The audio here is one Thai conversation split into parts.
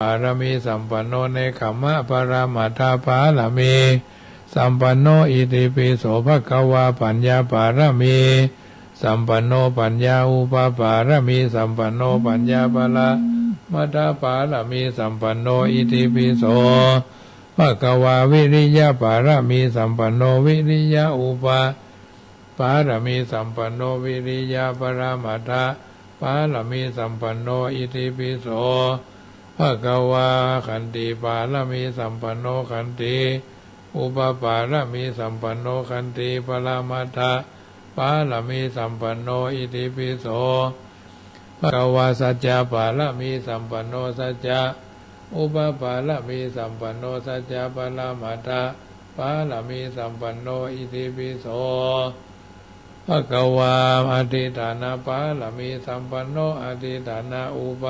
ปารมีสัมปันโนเนขัมมะปรามาทาปาลามีสัมปันโนอิติปิโสภควาปัญญาปารมีสัมปันโนปัญญาอุปปารมีสัมปันโนปัญญาปละมัทธปารมีสัมปันโนอิติปิโสภควาวิริยะปารมีสัมปันโนวิริยะอุปปารมีสัมปันโนวิริยะปรามาทาปารมีสัมปันโนอิติปิโสภควาขันติปารมีสัมปันโนขันติอุปปารมีสัมปันโนขันติปรามาทาปารมีสัมปันโนอิติปิโสภควาสัจจะปารมีสัมปันโนสัจจะอุปปารมีสัมปันโนสัจจะปรามาทาปารมีสัมปันโนอิติปิโสภควาอธิฐานะปารมีสัมปันโนอธิฐานะอุป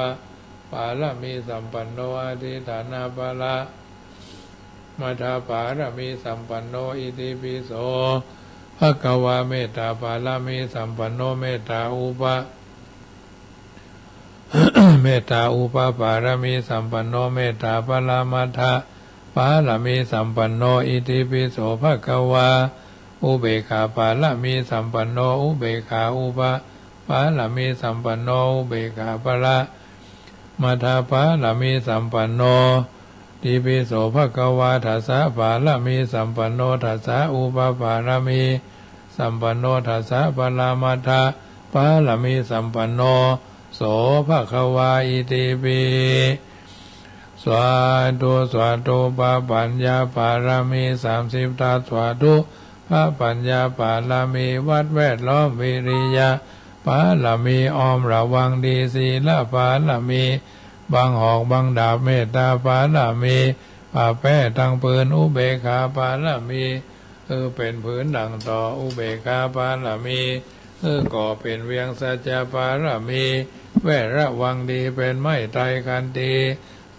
ปารมีสัมปันโนอธิฐานะปละมัทธปารมีสัมปันโนอิติปิโสภควาเมตตาปารมีสัมปันโนเมตตาอุปเมตตาอุปปารมีสัมปันโนเมตตาปรามัทธปารมีสัมปันโนอิติปิโสภควาอุเบกขาปารมีสัมปันโนอุเบกขาอุปปารมีสัมปันโนอุเบกขาปละมัทธปารมีสัมปันโนติปิโสภควาทัสสะปารมีสัมปันโนทัสสะอุปปารมีสัมปันโนทัสสะปรามัทธปารมีสัมปันโนโสภควาอิติปิสวาธุสวาธุปะปัญญาปารมี30ทัสสวาธุพระปัญญาปารมีวัดแวดล้อมวิริยะปารมีอ้อมระวังดีศีลปารมีบังหอกบังดาบเมตตาปารมีป่าแป้ทั้งปืนอุเบกขาปารมีเป็นผืนดังต่ออุเบกขาปารมีก่อเป็นเวียงสัจจะปารมีแวดระวังดีเป็นไม้ไตรกันตี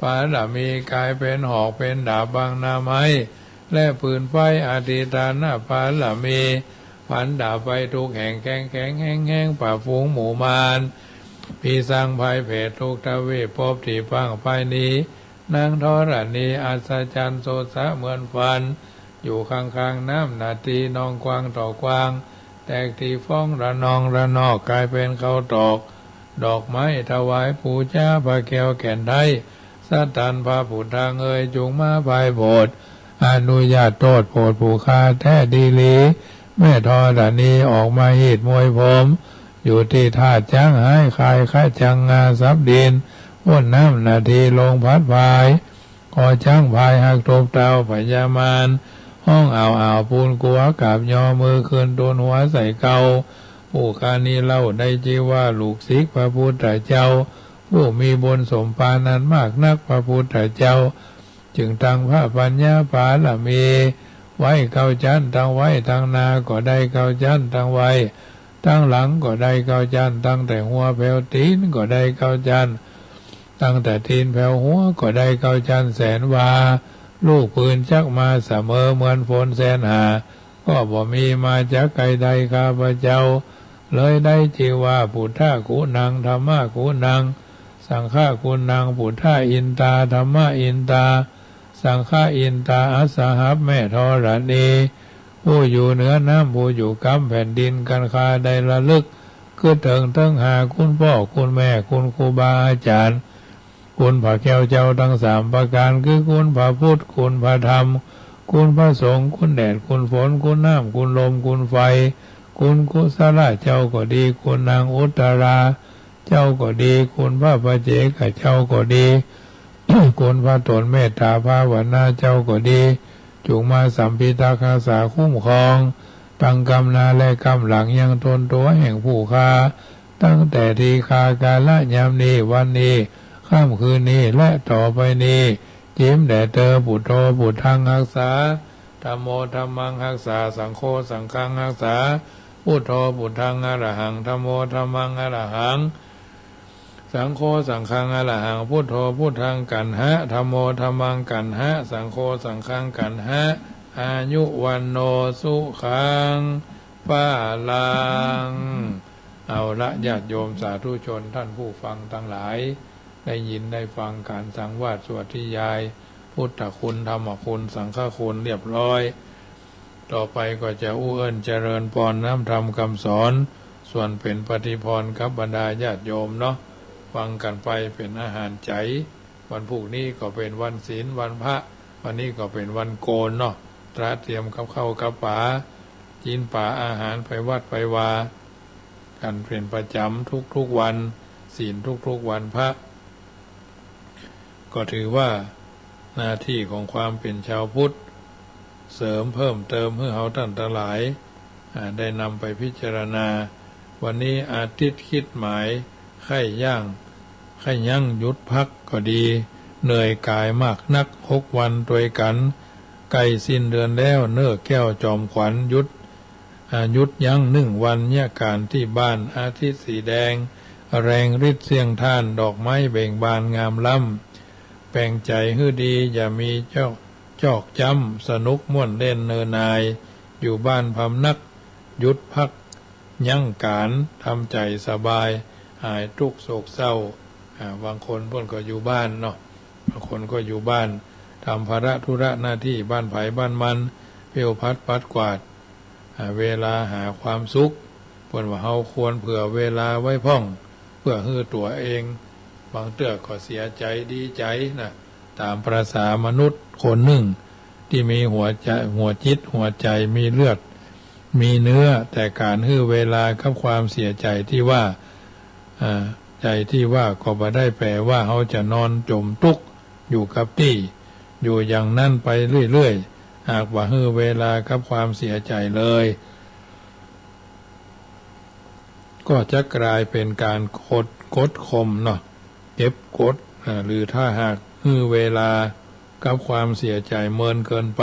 ปารมีกายเป็นหอกเป็นดาบบังนาไม้และปืนไฟอธิฐานะปารมีผันดาบไปทุกแห่งแข็งแข็งแห้งแห้งป่าฝูงหมู่มารปีสังภัยเพศทุกทวีปภพที่พังภายนี้นางธรณีอัศจรรย์โสสะเหมือนฟันอยู่ข้างๆน้ำนาทีนองกวางต่อกวางแตกที่ฟ้องระนองระนอกกลายเป็นเขาตอกดอกไม้ถวายปู่จ้าพระแก้วแก่นไทยสัตตันพระผุดทางจุงมาภายโบสถ์อนุญาตโทษโปรดผู้ฆ่าแท้ดีลีแม่ธรณีออกมาหีดมวยผมอยู่ที่ท่าจ้างหายคายข้าจังงาซับดินวนน้ำนาทีลงพัดพายขอจ้างพายหักทบเตาพญามารห้องอ่าวปูนกัวกับยอมือคืนต้นหัวใส่เกาผู้คานี้เล่าได้จีว่าลูกศิษย์พระพุทธเจ้าผู้มีบุญสมปานั้นมากนักพระพุทธเจ้าจึงตั้งพระปัญญาปารมีไว้เก้าชั้นตั้งไว้ตั้งนาก็ได้เก้าชั้นตั้งไว้ตั้งหลังก็ได้เก้าชั้นตั้งแต่หัวแผ่วตีนก็ได้เก้าชั้นตั้งแต่ตีนแผ่วหัวก็ได้เก้าชั้นแสนวาลูกปืนชักมาเสมอเหมือนฝนแสนหาก็บ่มีมาจากไกลใดข้าพเจ้าเลยได้ชื่อว่าพุทธะกุนังธรรมะกุนังสังฆะกุนังพุทธะอินตาธรรมะอินตาสังฆะอินตาอัสสหับแม่ธรณีผู้อยู่เหนือน้ำผู้อยู่กำแผ่นดินกันคาได้ระลึกคือเถิงทั้งหาคุณพ่อคุณแม่คุณครูบาอาจารย์คุณพระแก้วเจ้าทั้ง3ประการคือคุณพระพุทธคุณพระธรรมคุณพระสงฆ์คุณแดดคุณฝนคุณน้ำคุณลมคุณไฟคุณกุศลเจ้าก็ดีคุณนางอุตตราเจ้าก็ดีคุณพระปัจเจกเจ้าก็ดี คุณพระตนเมตตาภาวนาเจ้าก็ดีจงมาสัมพิทักษ์รักษาคุ้มครองตั้งกำนาและกำหลังยังทนตัวแห่งผู้ฆ่าตั้งแต่ทีฆากาลยามนี้วันนี้ค่ำคืนนี้และต่อไปนี้จิ้มแด่เธอพุทโธพุทธังรักษาธัมโมธัมมังรักษาสังโฆสังฆังรักษาพุทโธพุทธังอรหังธัมโมธัมมังอรหังสังโฆสังฆังอรหังพุทโธพุทธังกันหะธัมโมธัมมังกันหะสังโฆสังฆังกันหะอายุวันโนสุขังปะลังเอาละญาติโยมสาธุชนท่านผู้ฟังทั้งหลาย ได้ยินได้ฟังการสังวาสสวดที่ยายพุทธคุณธรรมคุณสังฆคุณเรียบร้อยต่อไปก็จะอู้เอิ้นเจริญพรน้ำธรรมคำสอนส่วนเป็นปฏิพรกับบรรดาญาติโยมเนาะฟังกันไปเป็นอาหารใจวันพรุ่งนี้ก็เป็นวันศีลวันพระวันนี้ก็เป็นวันโกนเนาะตระเตรียมกับข้าวกับป๋ากินป่าอาหารไปวัดไปวากันเป็นประจำทุกวันศีลทุกวันพระก็ถือว่าหน้าที่ของความเป็นชาวพุทธเสริมเพิ่มเติมให้เราท่านทั้งหลายได้นำไปพิจารณาวันนี้อาทิตย์คิดหมายไข้ยั่งหยุดพักก็ดีเหนื่อยกายมากนัก6 วันตัวกันใกล้สิ้นเดือนแล้วเนื้อแก้วจอมขวัญหยุดยั้ง1 วันเนี่ยการที่บ้านอาทิตย์สีแดงแรงฤทธิ์เสียงท่านดอกไม้เบ่งบานงามล้ำแปลงใจให้ดีอย่ามีจอกจำสนุกม่วนเล่นเนินนายอยู่บ้านพำนักหยุดพักยั่งการทำใจสบายหายทุกข์โศกเศร้าบางคนเพิ่นก็อยู่บ้านเนาะบางคนก็อยู่บ้านทำภาระธุระหน้าที่บ้านไผ่บ้านมันเพียวพัดปัดกวาดเวลาหาความสุขเพิ่นว่าเฮาควรเผื่อเวลาไว้พ่องเพื่อให้ตัวเองบางเตื้อก็เสียใจดีใจนะตามประสามนุษย์คนหนึ่งที่มีหัวจิตหัวใจมีเลือดมีเนื้อแต่การให้เวลากับความเสียใจที่ว่าใจที่ว่าก็บ่ได้แปลว่าเขาจะนอนจมทุกข์อยู่กับที่อยู่อย่างนั้นไปเรื่อยๆหากว่าให้เวลากับความเสียใจเลยก็จะกลายเป็นการกดข่มเนาะเก็บกดหรือถ้าหากให้เวลากับความเสียใจเมินเกินไป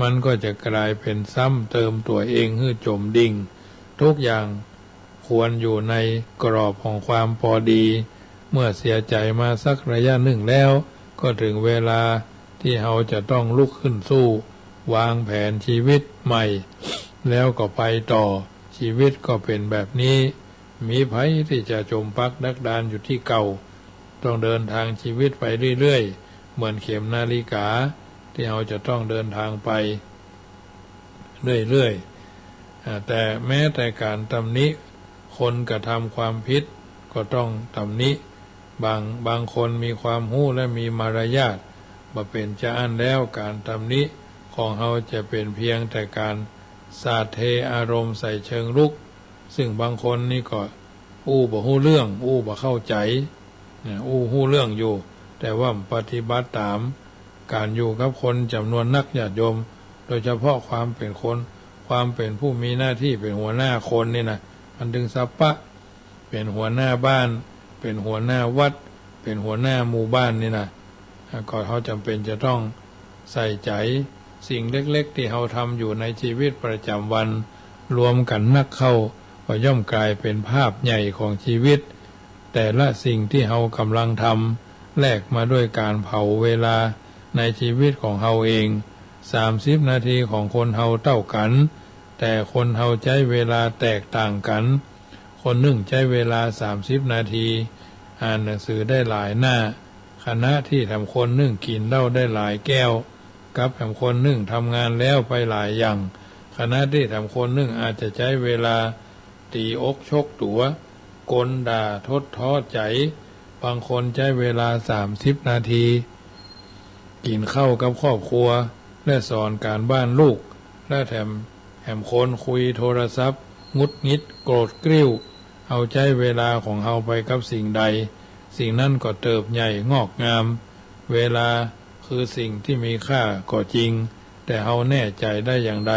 มันก็จะกลายเป็นซ้ำเติมตัวเองให้จมดิ่งทุกอย่างควรอยู่ในกรอบของความพอดีเมื่อเสียใจมาสักระยะหนึ่งแล้วก็ถึงเวลาที่เราจะต้องลุกขึ้นสู้วางแผนชีวิตใหม่แล้วก็ไปต่อชีวิตก็เป็นแบบนี้มีภัยที่จะจมปักดักดานอยู่ที่เก่าต้องเดินทางชีวิตไปเรื่อยๆเหมือนเข็มนาฬิกาที่เราจะต้องเดินทางไปเรื่อยๆแต่แม้แต่การตำหนิคนกระทำความผิดก็ต้องตำหนิบางคนมีความรู้และมีมารยาทบ่เป็นจะอันแล้วการตำหนิของเราจะเป็นเพียงแต่การสาดเทอารมณ์ใส่เชิงรุกซึ่งบางคนนี่ก็บ่รู้เรื่องบ่เข้าใจรู้เรื่องอยู่แต่ว่าปฏิบัติตามการอยู่กับคนจำนวนนักญาติโยมโดยเฉพาะความเป็นคนความเป็นผู้มีหน้าที่เป็นหัวหน้าคนนี่นะมันดึงสัพพะเป็นหัวหน้าบ้านเป็นหัวหน้าวัดเป็นหัวหน้าหมู่บ้านนี่นะก็เขาจำเป็นจะต้องใส่ใจสิ่งเล็กๆที่เขาทำอยู่ในชีวิตประจำวันรวมกันนักเข้าก็ย่อมกลายเป็นภาพใหญ่ของชีวิตแต่ละสิ่งที่เขากำลังทำแลกมาด้วยการเผาเวลาในชีวิตของเขาเอง30 นาทีของคนเฮาเท่ากันแต่คนเฮาใช้เวลาแตกต่างกันคนหนึ่งใช้เวลา30 นาทีอ่านหนังสือได้หลายหน้าขณะที่ทำคนหนึ่งกินเหล้าได้หลายแก้วกับทำคนหนึ่งทำงานแล้วไปหลายอย่างขณะที่ทำคนหนึ่งอาจจะใช้เวลาตีอกชกตัวกลด่าทดท้อใจบางคนใช้เวลา30 นาทีกินข้าวกับครอบครัวและสอนการบ้านลูกและแถมคนคุยโทรศัพท์งุดงิดโกรธกริ้วเอาใจเวลาของเฮาไปกับสิ่งใดสิ่งนั้นก็เติบใหญ่งอกงามเวลาคือสิ่งที่มีค่าก็จริงแต่เฮาแน่ใจได้อย่างใด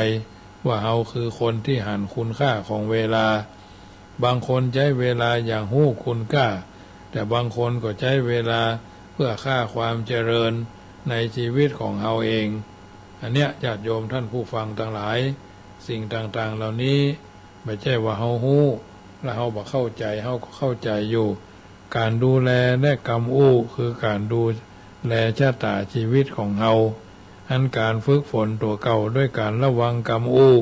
ว่าเฮาคือคนที่หันคุณค่าของเวลาบางคนใช้เวลาอย่างหู้คุณค่าแต่บางคนก็ใช้เวลาเพื่อค่าความเจริญในชีวิตของเฮาเองอันเนี้ยญาติโยมท่านผู้ฟังทั้งหลายสิ่งต่างๆเหล่านี้ไม่ใช่ว่าเฮาฮู้และเฮาบ่เข้าใจเฮาก็เข้าใจอยู่การดูแลและกำอู้คือการดูแลชะตาชีวิตของเฮาอันการฝึกฝนตัวเก่าด้วยการระวังกำอู้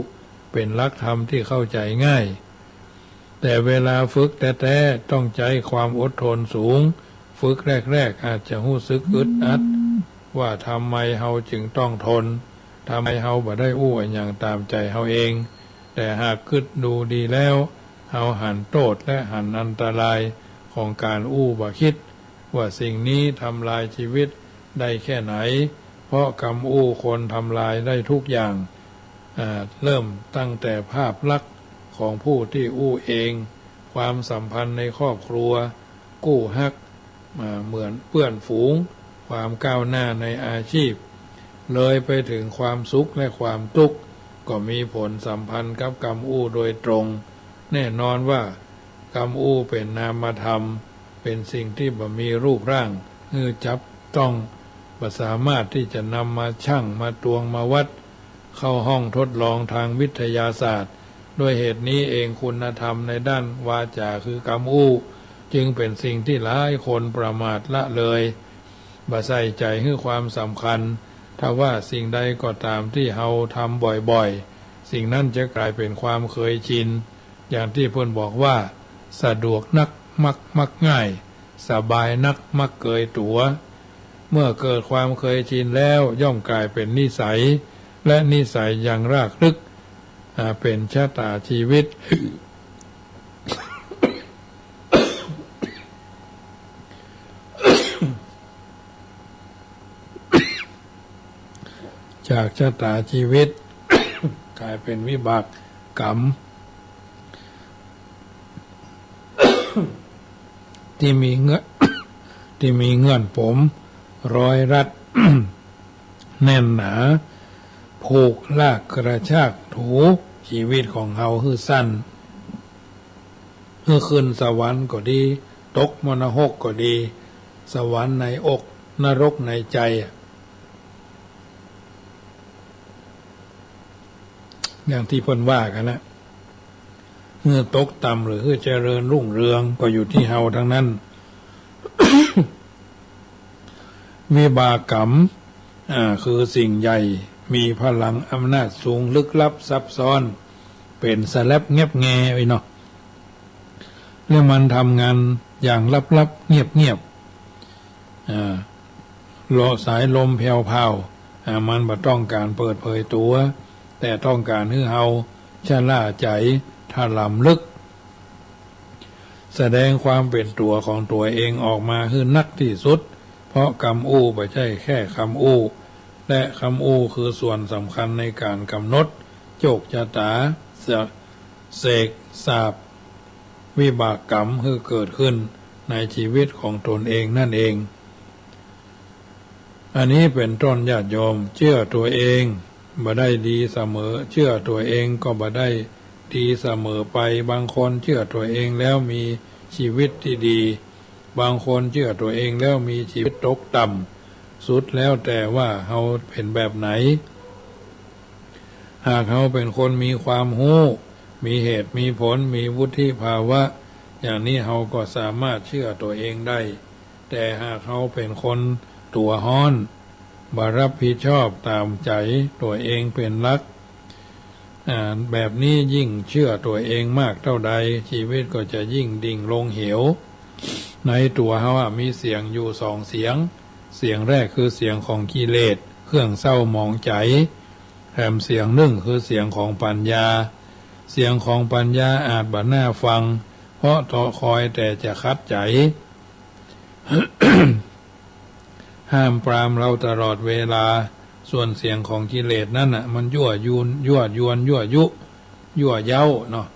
เป็นหลักธรรมที่เข้าใจง่ายแต่เวลาฝึกแต่ต้องใจความอดทนสูง ฝึกแรกๆอาจจะรู้สึกอึดอัดว่าทำไมเฮาจึงต้องทนทำไมเฮาบ่ได้อู้อย่างตามใจเฮาเองแต่หากคิดดูดีแล้วเฮาหันโทษและหันอันตรายของการอู้บ่คิดว่าสิ่งนี้ทำลายชีวิตได้แค่ไหนเพราะคำอู้คนทำลายได้ทุกอย่างเริ่มตั้งแต่ภาพลักษณ์ของผู้ที่อู้เองความสัมพันธ์ในครอบครัวกู้ฮักเหมือนเพื่อนฝูงความก้าวหน้าในอาชีพเลยไปถึงความสุขและความทุกข์ก็มีผลสัมพันธ์กับกรรมอู้โดยตรงแน่นอนว่ากรรมอู้เป็นนามธรรมเป็นสิ่งที่บ่มีรูปร่างจับต้องบ่สามารถที่จะนำมาชั่งมาตวงมาวัดเข้าห้องทดลองทางวิทยาศาสตร์ด้วยเหตุนี้เองคุณธรรมในด้านวาจาคือกรรมอู้จึงเป็นสิ่งที่หลายคนประมาทละเลยบ่ใส่ใจให้ความสำคัญถ้าว่าสิ่งใดก็ตามที่เฮาทำบ่อยๆสิ่งนั้นจะกลายเป็นความเคยชินอย่างที่เพิ่นบอกว่าสะดวกนักมักง่ายสบายนักมักเกยตัวเมื่อเกิดความเคยชินแล้วย่อมกลายเป็นนิสัยและนิสัยอย่างรากลึกเป็นชะตาชีวิต จากชะตาชีวิต กลายเป็นวิบากกรรม ที่มีเงื่อนผมร้อยรัด แน่นหนาผูกลากกระชากถูชีวิตของเฮาคือสั้นขึ้นสวรรค์ก็ดีตกมรณะก็ดีสวรรค์ในอกนรกในใจอย่างที่เพิ่นว่ากันนะเมื่อตกต่ำหรือเจริญรุ่งเรืองก็อยู่ที่เฮาทั้งนั้น วิบากกรรมคือสิ่งใหญ่มีพลังอำนาจสูงลึกลับซับซ้อนเป็นสลับเงียบแงไว้เนาะเรื่องมันทำงานอย่างลับๆเงียบๆสายลมแผ่วๆมันบ่ต้องการเปิดเผยตัวแต่ต้องการให้เฮาชะล่าใจถลำลึกแสดงความเป็นตัวของตัวเองออกมาให้นักที่สุดเพราะคำอู้ไม่ใช่แค่คำอู้และคำอู้คือส่วนสำคัญในการกำหนดโชคชะตาเสกสาบวิบากกรรมที่เกิดขึ้นในชีวิตของตนเองนั่นเองอันนี้เป็นต้นญาติโยมเชื่อตัวเองบ่ได้ดีเสมอเชื่อตัวเองก็บ่ได้ดีเสมอไปบางคนเชื่อตัวเองแล้วมีชีวิตที่ดีบางคนเชื่อตัวเองแล้วมีชีวิตตกต่ำสุดแล้วแต่ว่าเฮาเป็นแบบไหนหากเฮาเป็นคนมีความรู้มีเหตุมีผลมีวุฒิภาวะอย่างนี้เฮาก็สามารถเชื่อตัวเองได้แต่หากเฮาเป็นคนตัวฮ้อนบ่รับผิดชอบตามใจตัวเองเป็นหลักแบบนี้ยิ่งเชื่อตัวเองมากเท่าใดชีวิตก็จะยิ่งดิ่งลงเหวในตัวเฮามีเสียงอยู่สองเสียงเสียงแรกคือเสียงของกิเลสเครื่องเศร้าหมองใจแถมเสียงหนึ่งคือเสียงของปัญญาเสียงของปัญญาอาจบ่น่าฟังเพราะคอยแต่จะคัดใจ ห้ามปรามเราตลอดเวลาส่วนเสียงของกิเลสนั่นน่ะมันยั่วยวนยั่วยุยั่วเย้าเนาะ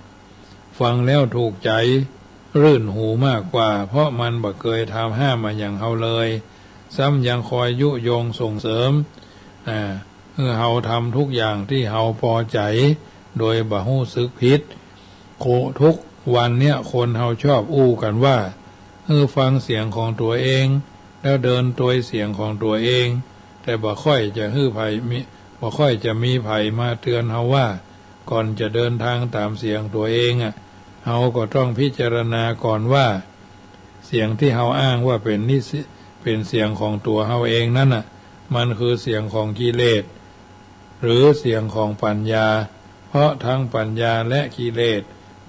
ฟังแล้วถูกใจรื่นหูมากกว่าเพราะมันบ่เคยทำห้ามมาอย่างเฮาเลยซ้ำยังคอยยุยงส่งเสริมเฮาทำทุกอย่างที่เฮาพอใจโดยบ่ฮู้สึกผิดทุกวันเนี่ยคนเฮาชอบอู้กันว่าฟังเสียงของตัวเองแล้วเดินโดยเสียงของตัวเองแต่บ่ค่อยจะบ่ค่อยจะมีไผมาเตือนเฮาว่าก่อนจะเดินทางตามเสียงตัวเองเฮาก็ต้องพิจารณาก่อนว่าเสียงที่เฮาอ้างว่าเป็นเสียงของตัวเฮาเองนั่นมันคือเสียงของกิเลสหรือเสียงของปัญญาเพราะทั้งปัญญาและกิเลส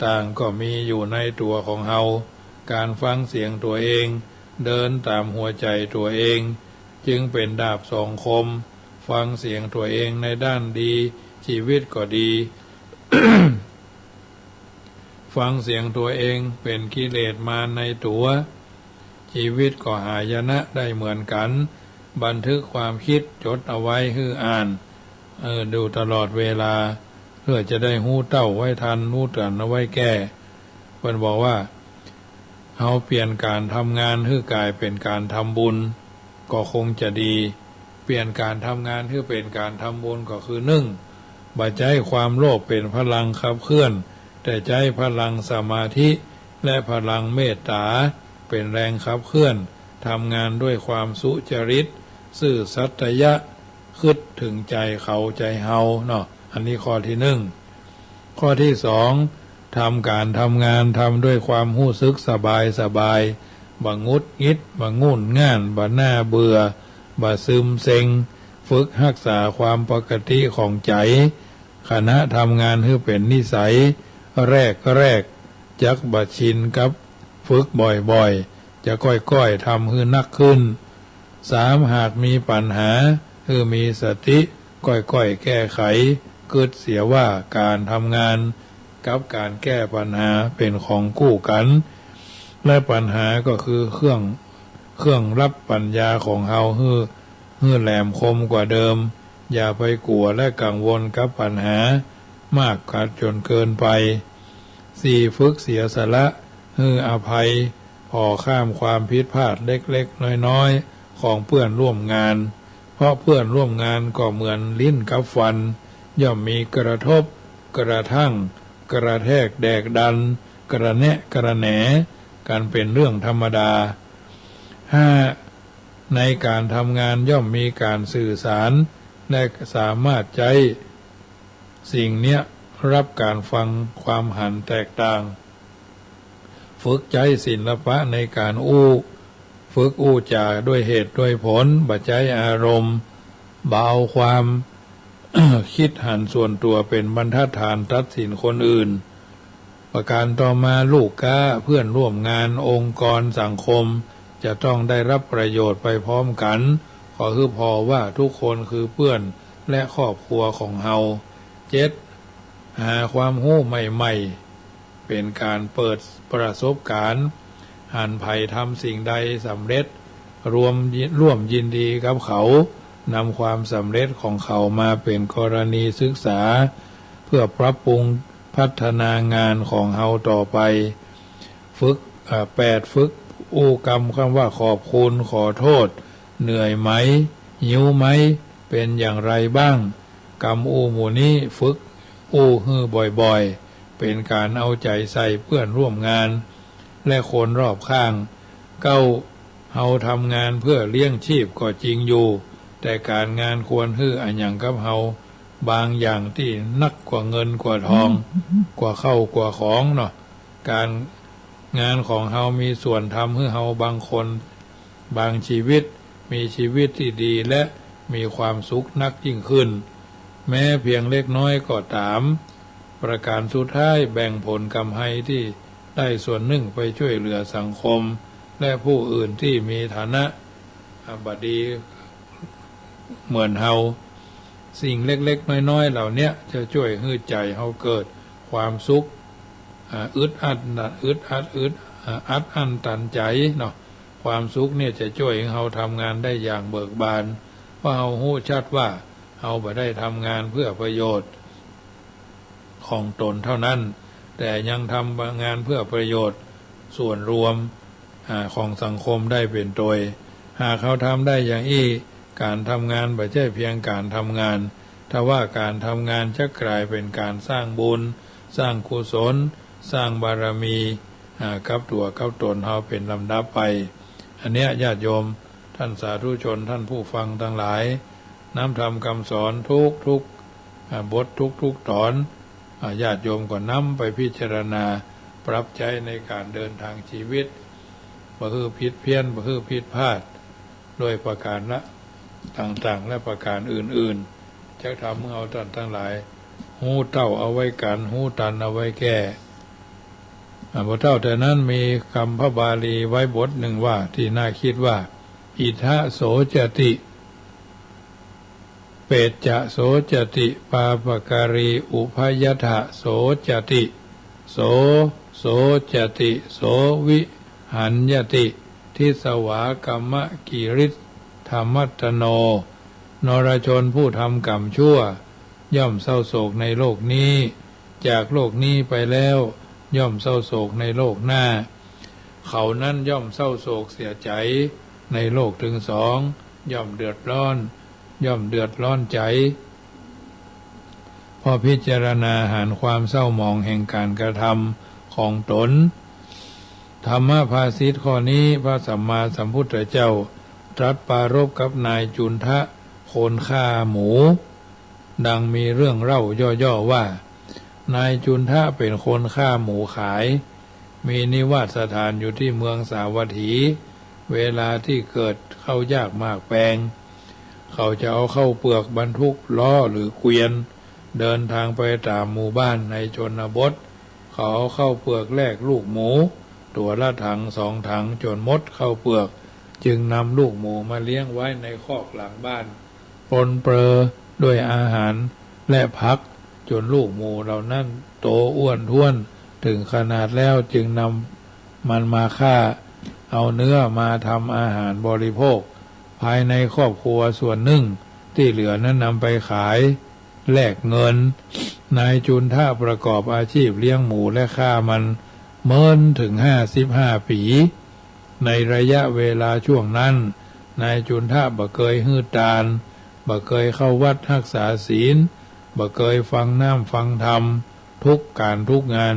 ต่างก็มีอยู่ในตัวของเฮาการฟังเสียงตัวเอง เดินตามหัวใจตัวเองจึงเป็นดาบสองคมฟังเสียงตัวเองในด้านดีชีวิตก็ดี ฟังเสียงตัวเองเป็นกิเลสมาในตัวชีวิตก็หายนะได้เหมือนกันบันทึกความคิดจดเอาไว้ให้อ่านดูตลอดเวลาเพื่อจะได้หู้เต้าไว้ทันหู้เตือนเอาไว้แก้เพิ่นบอกว่าเอาเปลี่ยนการทำงานให้กลายเป็นการทำบุญก็คงจะดีเปลี่ยนการทำงานให้เป็นการทำบุญก็คือบ่ใจความโลภเป็นพลังขับเคลื่อนแต่ใจพลังสมาธิและพลังเมตตาเป็นแรงขับเคลื่อนทำงานด้วยความสุจริตซื่อสัตยะคิดถึงใจเขาใจเฮาเนาะอันนี้ข้อที่ข้อที่ทำการทำงานทำด้วยความรู้สึกสบายบ่งุดงิดบ่งุ่นง่านบ่น่าเบื่อบ่ซึมเซ็งฝึกรักษาความปกติของใจขณะทำงานให้เป็นนิสัยแรกจักบ่ชินกับฝึกบ่อยๆจะค่อยๆทำให้นักขึ้นหากมีปัญหาคือมีสติค่อยๆแก้ไขคิดเสียว่าการทำงานกับการแก้ปัญหาเป็นของคู่กันและปัญหาก็คือเครื่องรับปัญญาของเฮาฮือแหลมคมกว่าเดิมอย่าไปกลัวและกังวลกับปัญหามากขัดจนเกินไปฝึกเสียสละฮืออภัยพอข้ามความผิดพลาดเล็กๆน้อยๆของเพื่อนร่วมงานเพราะเพื่อนร่วมงานก็เหมือนลิ้นกับฟันย่อมมีกระทบกระทั่งกระแทกแดกดันกระแนะกระแหนกันเป็นเรื่องธรรมดาในการทำงานย่อมมีการสื่อสารและสามารถใจสิ่งเนี้ยรับการฟังความหันแตกต่างฝึกใจศิลปะในการฝึกจาด้วยเหตุด้วยผลบัจจัยอารมณ์เบาความ คิดหันส่วนตัวเป็นบรรทัดฐานตัดสินคนอื่นประการต่อมาลูกค้าเพื่อนร่วมงานองค์กรสังคมจะต้องได้รับประโยชน์ไปพร้อมกันขอคือพอว่าทุกคนคือเพื่อนและครอบครัวของเฮาหาความรู้ใหม่ๆเป็นการเปิดประสบการณ์หันไผ่ทำสิ่งใดสำเร็จร่วมยินดีกับเขานำความสำเร็จของเขามาเป็นกรณีศึกษาเพื่อปรับปรุงพัฒนางานของเฮาต่อไปฝึกกรรมคำว่าขอบคุณขอโทษเหนื่อยไหมหิวไหมเป็นอย่างไรบ้างกรรมหมู่นี้ฝึกฮือบ่อยๆเป็นการเอาใจใส่เพื่อนร่วมงานและคนรอบข้างเฮาทำงานเพื่อเลี้ยงชีพก็จริงอยู่แต่การงานควรฮืออันอย่างกับเฮาบางอย่างที่นักกว่าเงินกว่าทองกว่าเข้ากว่าของเนาะการงานของเฮามีส่วนทำให้เฮาบางคนบางชีวิตมีชีวิตที่ดีและมีความสุขนักยิ่งขึ้นแม้เพียงเล็กน้อยก็ตามประการสุดท้ายแบ่งผลกำไรที่ได้ส่วนหนึ่งไปช่วยเหลือสังคมและผู้อื่นที่มีฐานะบดีเหมือนเฮาสิ่งเล็กๆน้อยๆเหล่านี้จะช่วยให้ใจเฮาเกิดความสุขอัดอั้นตันใจเนาะความสุขเนี่ยจะช่วยให้เฮาทำงานได้อย่างเบิกบานเพราะเฮารู้ชัดว่าเฮาบ่ได้ทำงานเพื่อประโยชน์ของตนเท่านั้นแต่ยังทำงานเพื่อประโยชน์ส่วนรวมของสังคมได้เป็นโดยหากเขาทำได้อย่างอี้การทำงานไม่ใช่เพียงการทำงานถ้าว่าการทำงานจะกลายเป็นการสร้างบุญสร้างกุศลสร้างบารมีกับตัวกับตนเฮาเป็นลำดับไปอันเนี้ยญาติโยมท่านสาธุชนท่านผู้ฟังทั้งหลายน้ำธรรมคำสอนทุกบททุกตอนญาติโยมก็นำไปพิจารณาปรับใจในการเดินทางชีวิตบ่คือผิดเพี้ยนบ่คือผิดพลาดโดยประการละต่างๆและประการอื่นๆจะทำให้เราทั้งหลายหูเต้าเอาไว้กันหูตันเอาไว้แก้ พระเจ้าแต่นั้นมีคำพระบาลีไว้บทหนึ่งว่าที่น่าคิดว่าอิทะโสจติเปจจะโสจติปาปการีอุพยัตถะโสจติโสจติโสวิหันยติทิสวากรรมกิริธรรมัตโนนรชนผู้ทำกรรมชั่วย่อมเศร้าโศกในโลกนี้จากโลกนี้ไปแล้วย่อมเศร้าโศกในโลกหน้าเขานั้นย่อมเศร้าโศกเสียใจในโลกถึงสองย่อมเดือดร้อนใจพอพิจารณาหารความเศร้าหมองแห่งการกระทำของตนธรรมภาษิตข้อนี้พระสัมมาสัมพุทธเจ้าตรัสปรารภกับนายจุนทะคนฆ่าหมูดังมีเรื่องเล่าย่อๆว่านายจุนทะเป็นคนฆ่าหมูขายมีนิวาสสถานอยู่ที่เมืองสาวัตถีเวลาที่เกิดเข้ายากมากแปลงเขาจะเอาเข้าเปลือกบรรทุกล้อหรือเกวียนเดินทางไปตามหมู่บ้านในชนบทเขาเอาเข้าเปลือกแลกลูกหมูตัวละถัง2 ถังจนหมดเข้าเปลือกจึงนำลูกหมูมาเลี้ยงไว้ในคอกหลังบ้านปนเปื้อด้วยอาหารและผักจนลูกหมูเหล่านั้นโตอ้วนท้วนถึงขนาดแล้วจึงนำมันมาฆ่าเอาเนื้อมาทำอาหารบริโภคภายในครอบครัวส่วนหนึ่งที่เหลือนั้นนำไปขายแลกเงินนายจุนทะประกอบอาชีพเลี้ยงหมูและฆ่ามันเมินถึง55 ปีในระยะเวลาช่วงนั้นนายจุนทะบ่เคยฮื้อตาลบ่เคยเข้าวัดรักษาศีลบ่เคยฟังน้ำฟังธรรมทุกการทุกงาน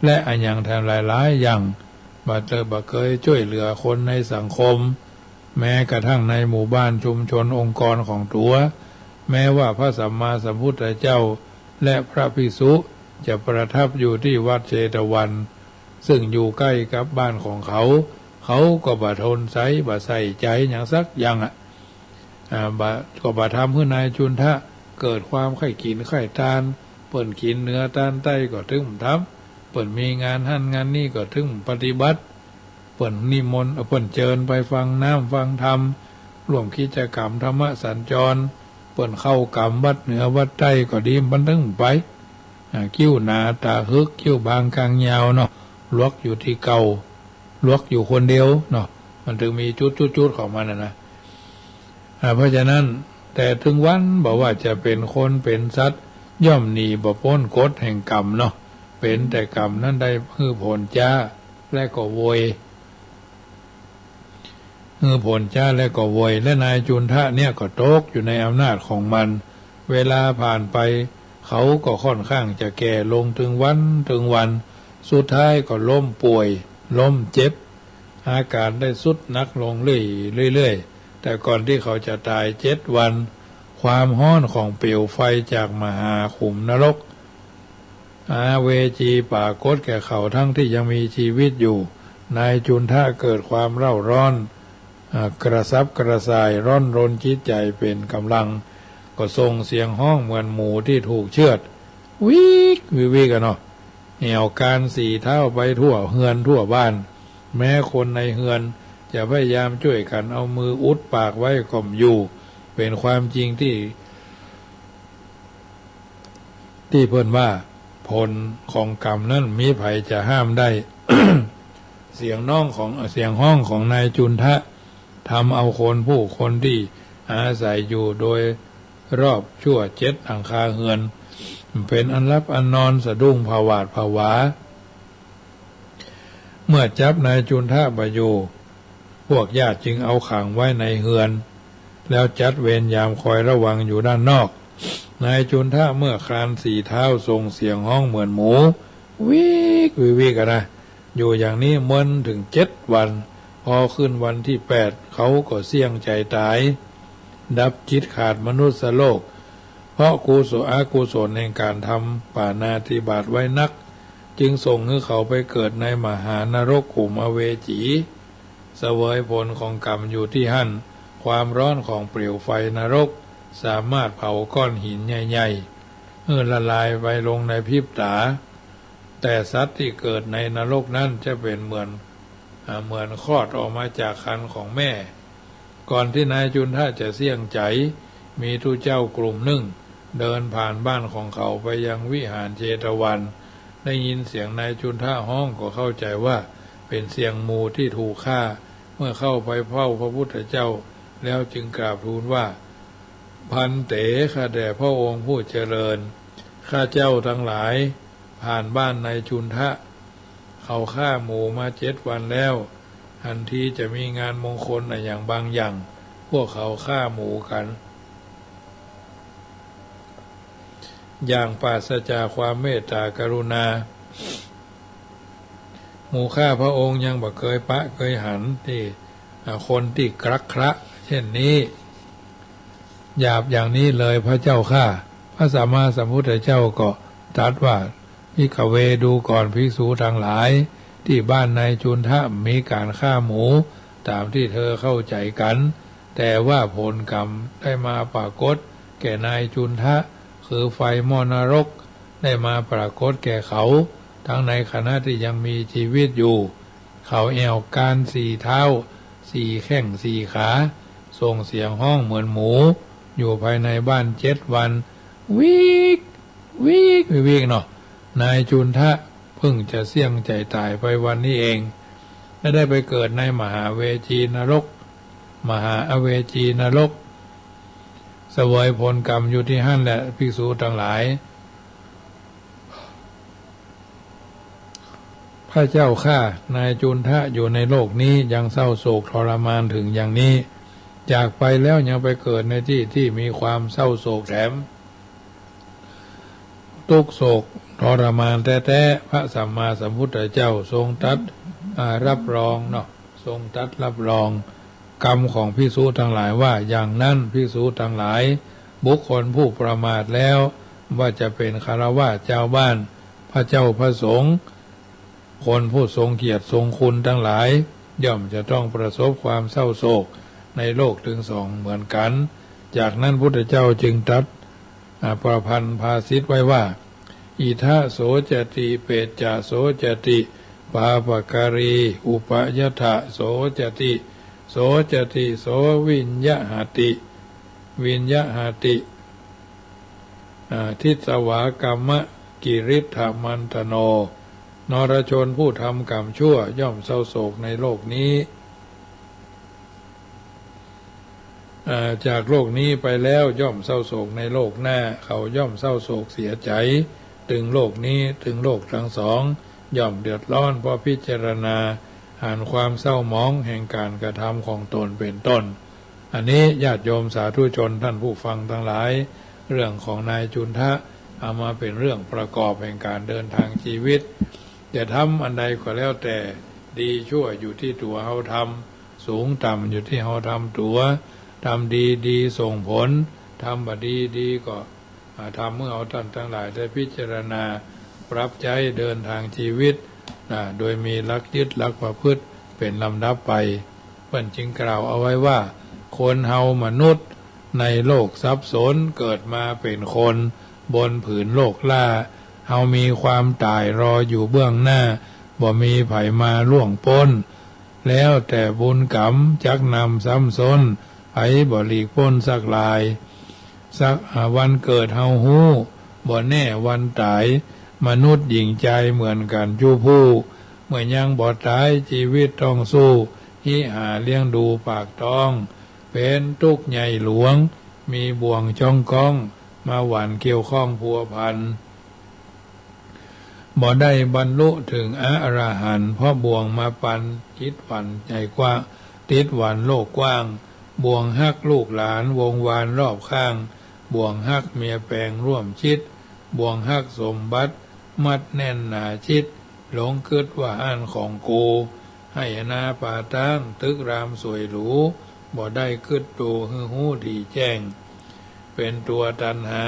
และอันอย่างแทนหลายๆอย่างบ่เคยช่วยเหลือคนในสังคมแม้กระทั่งในหมู่บ้านชุมชนองค์กรของตัวแม้ว่าพระสัมมาสัมพุทธเจ้าและพระภิกษุจะประทับอยู่ที่วัดเชตวันซึ่งอยู่ใกล้กับบ้านของเขาก็บ่ทนใส่ใจอย่างสักอย่างก็บ่ทำให้นายจุนทะเกิดความไข้กินไข้ทานเปิ่นกินเนื้อตานไต้ก็ถึงทำเปิ่นมีงานหั่นงานนี่ก็ถึงปฏิบัติเปิ่นนิมนต์เปิ่นเชิญไปฟังน้ำฟังธรรมร่วมกิจกรรมธรรมสัญจรเปิ่นเข้ากรรมวัดเหนือวัดใต้ก็ดีมันถึงไปคิ้วหนาตาฮึกคิ้วบางกลางยาวเนาะลวกอยู่ที่เก่าลวกอยู่คนเดียวเนาะมันถึงมีจุดของมันนะเพราะฉะนั้นแต่ถึงวันบอกว่าจะเป็นคนเป็นสัตว์ย่อมหนีบ่พ้นกฎแห่งกรรมเนาะเป็นแต่กรรมนั้นได้คือผลจ้าและก็โวยผลจ้าและก็โวยและนายจุนทะเนี่ยก็ตกอยู่ในอำนาจของมันเวลาผ่านไปเขาก็ค่อนข้างจะแก่ลงถึงวันสุดท้ายก็ล้มป่วยล้มเจ็บอาการได้สุดนักลงเรื่อยแต่ก่อนที่เขาจะตาย7 วันความร้อนของเปลวไฟจากมหาขุมนรกอาเวจีปรากฏแก่เขาทั้งที่ยังมีชีวิตอยู่นายจุนทะเกิดความเร่าร้อนกระซับกระส่ายร้อนรนจิตใจเป็นกำลังก็ส่งเสียงห้องเหมือนหมูที่ถูกเชือดวิกกันเนาะเหนี่ยวการ4 เท้าไปทั่วเฮือนทั่วบ้านแม้คนในเฮือนจะพยายามช่วยกันเอามืออุดปากไว้ก็มอยู่เป็นความจริงที่เพิ่นว่าผลของกรรมนั้นมีไผจะห้ามได้ เสียงห้องของนายจุนทะทำเอาคนที่อาศัยอยู่โดยรอบชั่ว7 หลังคาเฮือนเป็นอันลับอันนอนสะดุ้งผวาดผวาเมื่อจับนายจุนทะบอยู่พวกญาติจึงเอาขังไว้ในเฮือนแล้วจัดเวรยามคอยระวังอยู่ด้านนอกนายจุนทะเมื่อคลาน4 เท้าส่งเสียงห้องเหมือนหมูวิกกันนะอยู่อย่างนี้มันถึง7 วันพอขึ้นวันที่8เขาก็เสี่ยงใจตายดับจิตขาดมนุษย์โลกเพราะอกุศลในการทำปาณาติบาตไว้นักจึงส่งให้เขาไปเกิดในมหานรกขุมอเวจีเสวยผลของกรรมอยู่ที่หั่นความร้อนของเปลวไฟนรกสามารถเผาก้อนหินใหญ่ๆละลายไปลงในพริบตา แต่สัตว์ที่เกิดในนรกนั้นจะเป็นเหมือนคลอดออกมาจากครรภ์ของแม่ ก่อนที่นายจุนทะจะเสี่ยงใจมีทูตเจ้ากลุ่มหนึ่งเดินผ่านบ้านของเขาไปยังวิหารเจตวันได้ยินเสียงนายจุนทะห้องก็เข้าใจว่าเป็นเสียงหมู่ที่ถูกฆ่าเมื่อเข้าไปเฝ้าพระพุทธเจ้าแล้วจึงกราบทูลว่าพันเตข้าแด่พระองค์ผู้เจริญข้าเจ้าทั้งหลายผ่านบ้านนายจุนทะเขาฆ่าหมูมา7 วันแล้วทันทีจะมีงานมงคลอย่างบางอย่างพวกเขาฆ่าหมูกันอย่างปราศจากความเมตตากรุณาหมู่ข้าพระองค์ยังบ่เคยปะเคยหันที่คนที่กรักคระเช่นนี้หยาบอย่างนี้เลยพระเจ้าข้าพระสัมมาสัมพุทธเจ้าก็ตรัสว่าภิกขเวดูก่อนภิกษุทั้งหลายที่บ้านนายจุนทะมีการฆ่าหมูตามที่เธอเข้าใจกันแต่ว่าผลกรรมได้มาปรากฏแก่นายจุนทะคือไฟมอดนรกได้มาปรากฏแก่เขาทั้งในขณะที่ยังมีชีวิตอยู่เขาแอวการ4 เท้า4 แข้ง4 ขาส่งเสียงห้องเหมือนหมูอยู่ภายในบ้าน7 วันวิกวิกเนาะนายจุนทะเพิ่งจะเสี่ยงใจตายไปวันนี้เองและได้ไปเกิดในมหาเวจีนรกมหาอเวจีนรกเสวยผลกรรมอยู่ที่หั่นแหละภิกษุทั้งหลายพระเจ้าข้านายจุนทะอยู่ในโลกนี้ยังเศร้าโศกทรมานถึงอย่างนี้จากไปแล้วยังไปเกิดในที่ที่มีความเศร้าโศกแถมทุกโศกทรมานแท้ๆพระสัมมาสัมพุทธเจ้าทรงตรัสรับรองเนาะทรงตรัสรับรองกรรมของภิกษุทั้งหลายว่าอย่างนั้นภิกษุทั้งหลายบุคคลผู้ประมาทแล้วว่าจะเป็นฆราวาสเจ้าบ้านพระเจ้าพระสงฆ์คนผู้ทรงเกียรติทรงคุณทั้งหลายย่อมจะต้องประสบความเศร้าโศกในโลกถึง2เหมือนกันจากนั้นพุทธเจ้าจึงตรัสประพันธ์ภาษิตไว้ว่าอิทะโสจติเปจจโสจติปาปการีอุปยถะโสจติโสจติโสวิญญหติวิญญหติทิสวากรรมกิริธามันตโนนรชนผู้ทำกรรมชั่วย่อมเศร้าโศกในโลกนี้จากโลกนี้ไปแล้วย่อมเศร้าโศกในโลกหน้าเขาย่อมเศร้าโศกเสียใจถึงโลกนี้ถึงโลกทั้งสองย่อมเดือดร้อนเพราะพิจารณาหาความเศร้าหมองแห่งการกระทำของตนเป็นต้นอันนี้ญาติโยมสาธุชนท่านผู้ฟังทั้งหลายเรื่องของนายจุนทะเอามาเป็นเรื่องประกอบแห่งการเดินทางชีวิตจะทำอันใดก็แล้วแต่ดีชั่วอยู่ที่ตัวเราทำสูงต่ำอยู่ที่เราทำตัวทำดีส่งผลทำบดีก็ทำเมื่อเอาท่านทั้งหลายได้พิจารณาปรับใจเดินทางชีวิตโดยมีหลักยึดหลักประพฤติเป็นลำดับไปเพิ่นจึงกล่าวเอาไว้ว่าคนเฮามนุษย์ในโลกสับสนเกิดมาเป็นคนบนผืนโลกล่าเฮามีความตายรออยู่เบื้องหน้าบ่มีไผมาล่วงพ้นแล้วแต่บุญกรรมจักนำซ้ำซ้นไผบ่หลีกพ้นสักลายสักวันเกิดเฮาฮู้บ่แน่วันตายมนุษย์หญิงใจเหมือนกันอยู่ผู้เมื่อยังบ่ตายชีวิตต้องสู้หิหาเลี้ยงดูปากท้องเป็นทุกข์ใหญ่หลวงมีบ่วงจ้องก้องมาหวั่นเกี่ยวข้องพัวพันบ่ได้บรรลุถึงอรหันต์เพราะบ่วงมาปันจิตหวันใหญ่กว้างติดหวันโลกกว้างบ่วงฮักลูกหลานวงวานรอบข้างบ่วงฮักเมียแปลงร่วมชิดบ่วงฮักสมบัติมัดแน่นหนาชิดหลงคิดว่าอันของกูให้นาป่าตั้งตึกรามสวยหรูบ่ได้คิดดูฮือหู้ที่แจ้งเป็นตัวตัณหา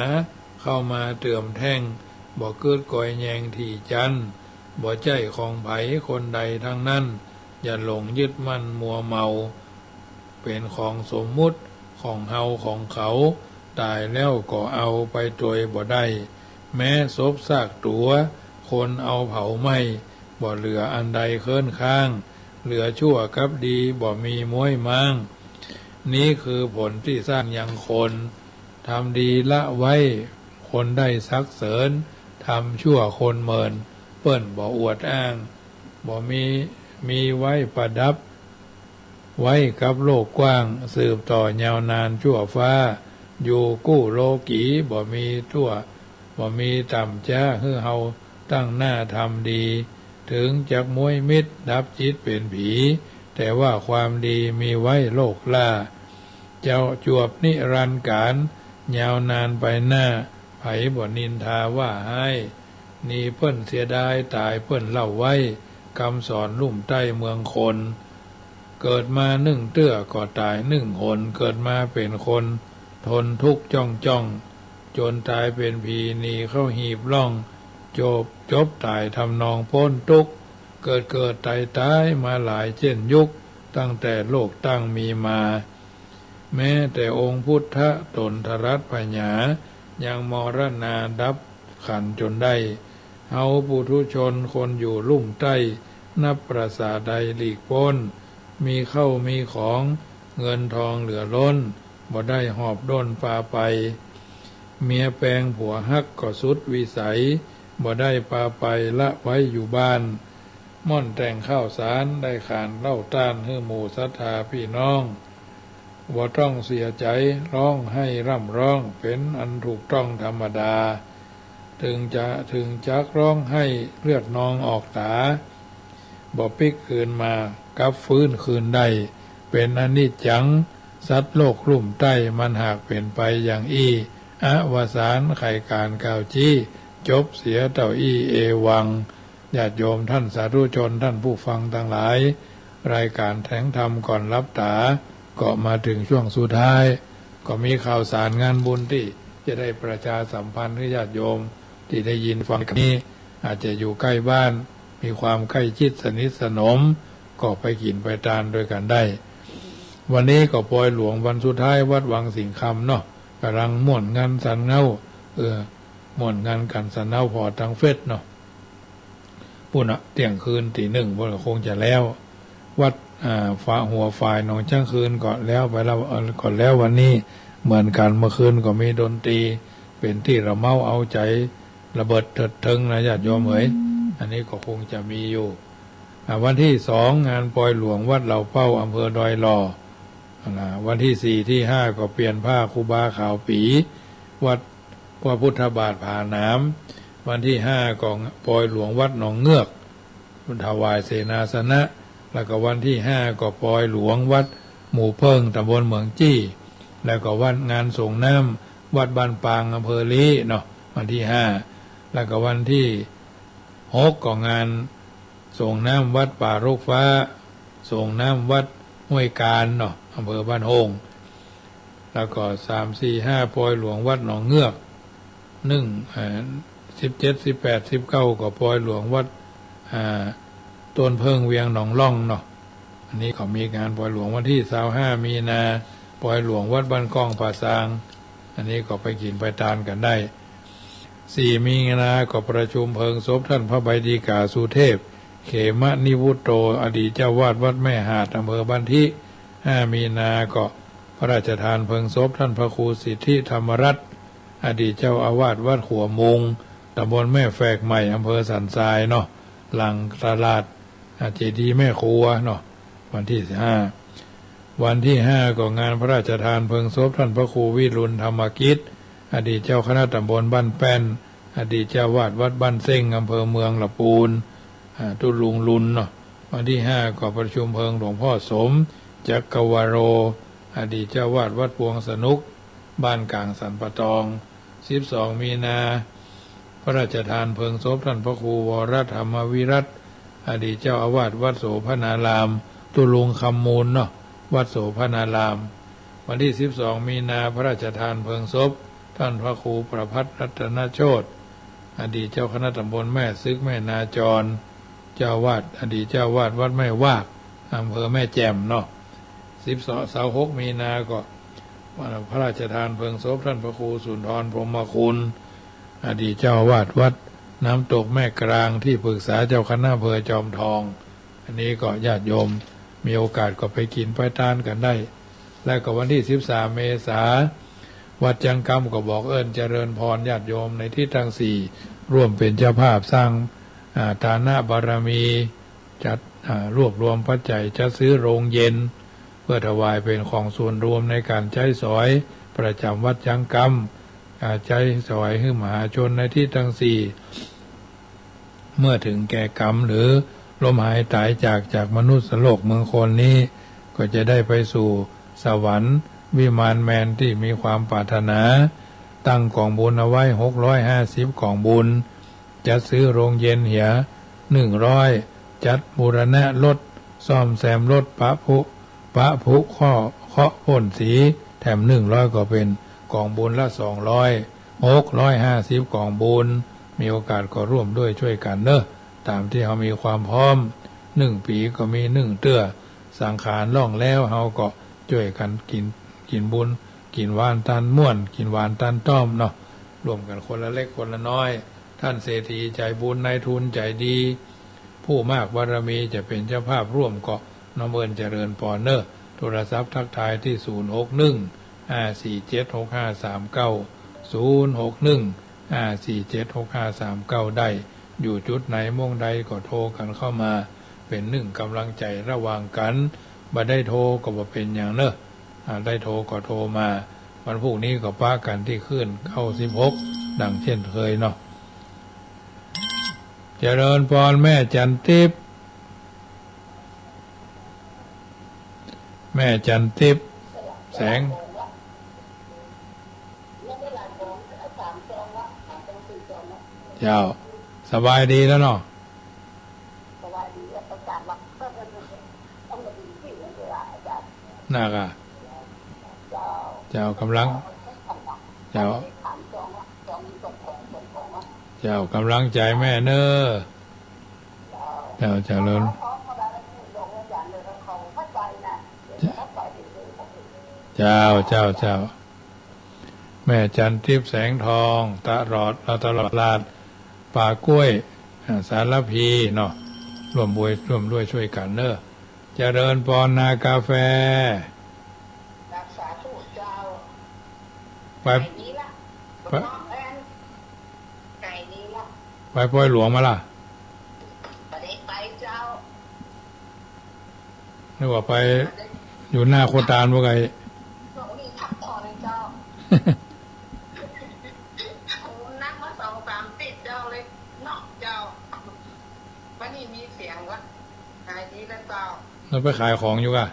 เข้ามาเตื่อมแท่งบ่คิดก่อยแยงที่จันบ่ใจของไผคนใดทั้งนั้นอย่าหลงยึดมั่นมัวเมาเป็นของสมมุติของเฮาของเขาตายแล้วก็เอาไปโดยบ่ได้แม้ศพซากตัว คนเอาเผาไหม้บ่เหลืออันใดเคินข้างเหลือชั่วกับดีบ่มีม้วยมั่งนี้คือผลที่สร้างยังคนทำดีละไว้คนได้สักเสริญทำชั่วคนเมินเปิ้นบ่อวดอ้างบ่มีไว้ประดับไว้กับโลกกว้างสืบต่อยาวนานชั่วฟ้าอยู่กู้โลกีบ่มีทั่วบ่มีต่ำจ้าฮือเฮาตั้งหน้าทำดีถึงจักม้วยมิตรดับจิตเป็นผีแต่ว่าความดีมีไว้โลกล่าเจ้าจวบนิรันดร์การยาวนานไปหน้าไผบ่นินทาว่าให้นี่เปิ้นเสียดายตายเปิ้นเล่าไว้คำสอนลุ่มใต้เมืองคนเกิดมานึ่งเตื้อก็ตายนึ่งหนเกิดมาเป็นคนทนทุกข์จ้องจนตายเป็นผีหนีเข้าหีบล่องจบตายทำนองพ้นทุกข์เกิดตายมาหลายเช่นยุคตั้งแต่โลกตั้งมีมาแม้แต่องค์พุทธตนทรัตพญายังมรณาดับขันจนได้เฮาปุถุชนคนอยู่ลุ่มใต้นับประสาใดหลีกพ้นมีเข้ามีของเงินทองเหลือล้นบ่ได้หอบด้นฟ้าไปเมียแปลงผัวฮักก็สุดวิสัยบ่ได้ปาไปละไว้อยู่บ้านม่อนแต่งข้าวสารได้ขานเล่าต้านให้หมู่ศรัทธาพี่น้องบ่ต้องเสียใจร้องให้ร่ำร้องเป็นอันถูกต้องธรรมดาถึงจักร้องให้เลือดนองออกตาบ่ปิกคืนมากับฟื้นคืนได้เป็นอนิจจังสัตว์โลกลุ่มใต้มันหากเป็นไปอย่างอวสานไข่การกาวจี้จบเสียเต่าเอวังญาติโยมท่านสาธุชนท่านผู้ฟังทั้งหลายรายการแถงธรรมก่อนรับตาก็มาถึงช่วงสุดท้ายก็มีข่าวสารงานบุญที่จะได้ประชาสัมพันธ์ให้ญาติโยมที่ได้ยินฟังนี้อาจจะอยู่ใกล้บ้านมีความใกล้ชิดสนิทสนมก็ไปกินไปทานด้วยกันได้วันนี้ก็ปล่อยหลวงวันสุดท้ายวัดวังสิงห์คำเนาะกำลังม่วนงานสันเงาม่วนงานกันสันเงาพอทางเฟซเนาะปุ่นเที่ยงคืนตีหนึ่งพวกเราคงจะแล้ววัดฟ้าหัวฝ่ายหนองช่างคืนก่อนแล้วไปแล้วก่อนแล้ววันนี้เหมือนกันเมื่อคืนก็มีดนตรีเป็นที่ระเมาเอาใจระเบิดเถิดเทิงนะญาติโยมเอ๋ยอันนี้ก็คงจะมีอยู่วันที่2งานปล่อยหลวงวัดเหล่าเป้าอำเภอดอยหล่อวันที่4ที่5ก็เปลี่ยนผ้าครูบาขาวปีวัดพระพุทธบาทผาน้ำวันที่5ก็ปล่อยหลวงวัดหนองเงือกถวายเสนาสนะแล้วก็วันที่5ก็ปล่อยหลวงวัดหมู่เพิ่งตำบลเมืองจี้แล้วก็วันงานส่งน้ำวัดบ้านปางอำเภอลี้เนาะวันที่5แล้วก็วันที่6ก็งานส่งน้ำวัดป่ารกฟ้าส่งน้ำวัดห้วยการเนาะอำเภอบ้านโฮงแล้วก็3 4 5ปล่อยหลวงวัดหนองเงือก17 18 19ก็ปล่อยหลวงวัดต้นเพิ่งเวียงหนองล่องเนาะอันนี้เขามีงานปล่อยหลวงวันที่25มีนาปล่อยหลวงวัดบ้านกองป่าซางอันนี้ก็ไปกินไปทานกันได้4มีนาก็ประชุมเพลิงศพท่านพระใบดีกาสุเทพเขมนิวุตโตอดีตเจ้าวาดวัดแม่หาดอำเภอบ้านทิ5มีนาก็พระราชทานเพลิงศพท่านพระครูสิทธิธรรมรัตน์อดีตเจ้าอาวาสวัดขัวมุงตำบลแม่แฝกใหม่อำเภอสันทรายเนาะหลังตลาดเจดีย์แม่ครัวเนาะวันที่5วันที่5ก็งานพระราชทานเพลิงศพท่านพระครูวิรุณธรรมกิจอดีตเจ้าคณะตำบลบ้านแป้นอดีตเจ้าวาดวัดบ้านเซ้งอำเภอเมืองละปูนตุลุงลุนเนาะวันที่5ก็ประชุมเพลิงหลวงพ่อสมจักรวโรอดีตเจ้าวาดวัดพวงสนุกบ้านกลางสันปะตอง12มีนาพระราชทานเพลิงศพท่านพระครูวรธรรมวิรัตอดีตเจ้าอาวาสวัดโสภณารามตุลุงคำมูลเนาะวัดโสภณารามวันที่12มีนาพระราชทานเพลิงศพท่านพระครูประภัตรัตนโชติอดีตเจ้าคณะตำบลแม่ซึกแม่นาจรเจ้าวาดอดีตเจ้าวาดวัดแม่วากอำเภอแม่แจ่มเนาะ26มีนาก็พระราชทานเพลิงศพท่านพระครูสุนทรพรหมคุณอดีตเจ้าวาดวัด น้ำตกแม่กลางที่ปรึกษาเจ้าคณะอำเภอจอมทองอันนี้ก็ญาติโยมมีโอกาสก็ไปกินไปทานกันได้และก็วันที่13 เมษายนวัดจังกำก็บอกเจริญพรญาติโยมในที่ทั้งสี่ร่วมเป็นเจ้าภาพสร้างฐานะบารมีจัดรวบรวมปัจจัยจะซื้อโรงเย็นเพื่อถวายเป็นของส่วนรวมในการใช้สอยประจำวัดจังกำใช้สอยให้มหาชนในที่ทั้งสี่เมื่อถึงแก่กรรมหรือลมหายตายจากมนุษย์โลกเมืองคนนี้ก็จะได้ไปสู่สวรรค์วิมานแมนที่มีความปรารถนาตั้งกองบุญเอาไว้650กองบุญจัดซื้อโรงเย็นเหีย100จัดบูรณะรถซ่อมแซมรถปะพุข้อเคาะพ่นสีแถม100ก็เป็นกองบุญละ650กองบุญมีโอกาสก็ร่วมด้วยช่วยกันเนอะตามที่เขามีความพร้อม1 ปีก็มี1 เตื้อสังขารล่องแล้วเขาก็ช่วยกันกินบุญกินหวานตันม่วนกินหวานตันต้อมเนาะรวมกันคนละเล็กคนละน้อยท่านเศรษฐีใจบุญนายทุนใจดีผู้มากบารมีจะเป็นเจ้าภาพร่วมก็น้อมเจริญพรเนอะโทรศัพท์ทักทายที่061-547-6539 ได้อยู่จุดไหนม่วงใดก็โทรกันเข้ามาเป็นกำลังใจระหว่างกันบ่ได้โทรก็บ่เป็นอย่างเนอะได้โทรก็โทรมาวันพรุ่งนี้ก็ป้ากันที่ขึ้นเข้า16ดังเช่นเคยเนาะเจริญพรแม่จันทิพย์แม่จันทิพย์แสงเจ้าสบายดีแล้วเนาะน่ากะเจ้ากำลังเจ้ากำลังใจแม่เนอเจ้าเจริญเจ้าแม่จันทิพย์แสงทองตลอดลาดป่ากล้วยสารพีเนาะร่วมด้วยช่วยกันเนอะเจริญพรนากาแฟไปปล่อยหลวงมาล่ะนึกว่าไปอยู่หน้าโคตานว่าไงนั่งมา2-3 ติดเจ้าเลยเนาะเจ้าวันนี้มีเสียงวะหายดีแล้วเจ้าเราไปขายของอยู่ก่ะ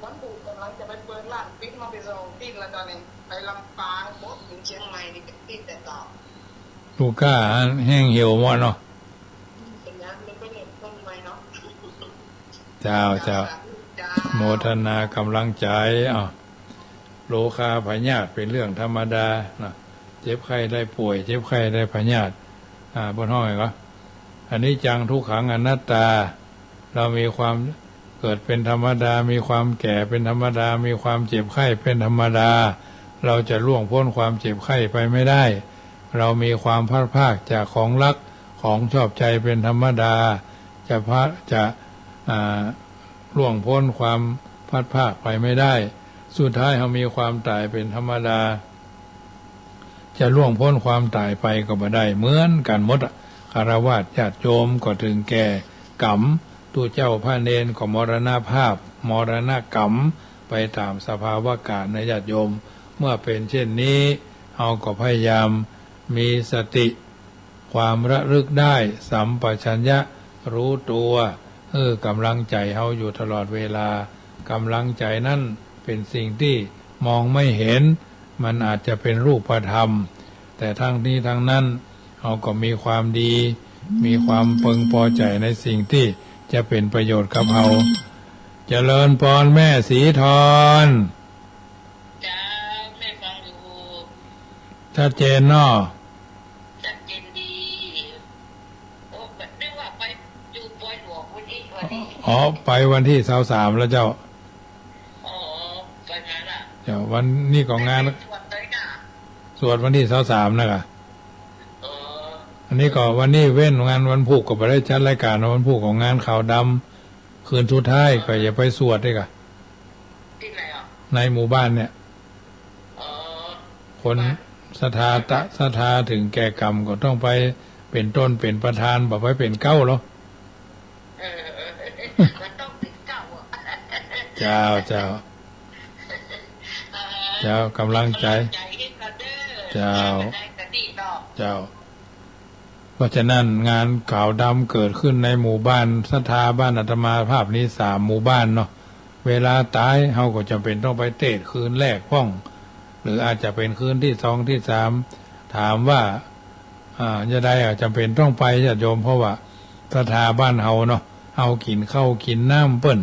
วันปู่กำลังจะไปเปิดร้านปิดมาไปส่งติดแล้วตอนนี้ไปลำปางบดถึงเชียงใหม่นี่ติดแต่เจ้าลูกก้าแห้งเหี่ยวหมดเนาะเป็นยังไม่เป็นต้นไม้เนาะเจ้าโมทนากำลังใจโรคาพยาธิเป็นเรื่องธรรมดานะเจ็บไข้ได้ป่วยเจ็บไข้ได้พยาธิบนห้องไงก็อันนี้จังทุกขังอนัตตาเรามีความเกิดเป็นธรรมดามีความแก่เป็นธรรมดามีความเจ็บไข้เป็นธรรมดาเราจะล่วงพ้นความเจ็บไข้ไปไม่ได้เรามีความพลาดพลาดจากของรักของชอบใจเป็นธรรมดาจะล่วงพ้นความพลาดพลาดไปไม่ได้สุดท้ายเรามีความตายเป็นธรรมดาจะล่วงพ้นความตายไปก็บ่ได้เหมือนกันหมดคฤหัสถ์ญาติโยมก็ถึงแก่กรรมตัวเจ้าพระเนนก็มรณภาพมรณกรรมไปตามสภาวะกาลในญาติโยมเมื่อเป็นเช่นนี้เราก็พยายามมีสติความระลึกได้สัมปชัญญะรู้ตัวกำลังใจเราอยู่ตลอดเวลากำลังใจนั่นเป็นสิ่งที่มองไม่เห็นมันอาจจะเป็นรูปธรรมแต่ทั้งนี้ทั้งนั้นเราก็มีความดีมีความพึงพอใจในสิ่งที่จะเป็นประโยชน์กับเราเจริญพรแม่สีทรจ้าแม่ฟังอยู่ชัดเจนเนาะชัดเจนดีโอ้แบบนึกว่าไปอยู่ปอยหลวงวันนี้ไปวันที่23แล้วเจ้าไปงานอ่ะเจ้าวันนี้ของงานสวดวันที่23นะกะ อันนี้ก็วันนี้เว้นงานวันผูกก็ไปได้จัดรายการวันผูกของงานข่าวดำคืนสุดท้ายก็อย่าไปสวดด้วยกัน ที่ไหนอ่ะ ในหมู่บ้านเนี่ย เออ คนศรัทธาถึงแก่กรรมก็ต้องไปเป็นต้นเป็นประธานบอกไว้เป็นเก้าหรอ เออมันต้องติดเก่าอ่ะ เจ้ากำลังใจ ใจให้กระเด้อ เจ้า ได้กระดีดอก เจ้า เพราะฉะนั้นงานข่าวดำเกิดขึ้นในหมู่บ้านศรัทธาบ้านอาตมาภาพนี้3 หมู่บ้านเนาะเวลาตายเฮาก็จำเป็นต้องไปเทศคืนแรกพ้อง หรืออาจจะเป็นคืนที่2ที่3ถามว่าจะได้จำเป็นต้องไปญาติโยมเพราะว่าศรัทธาบ้านเฮาเนาะเฮากินข้าวกินน้ำเปิ้น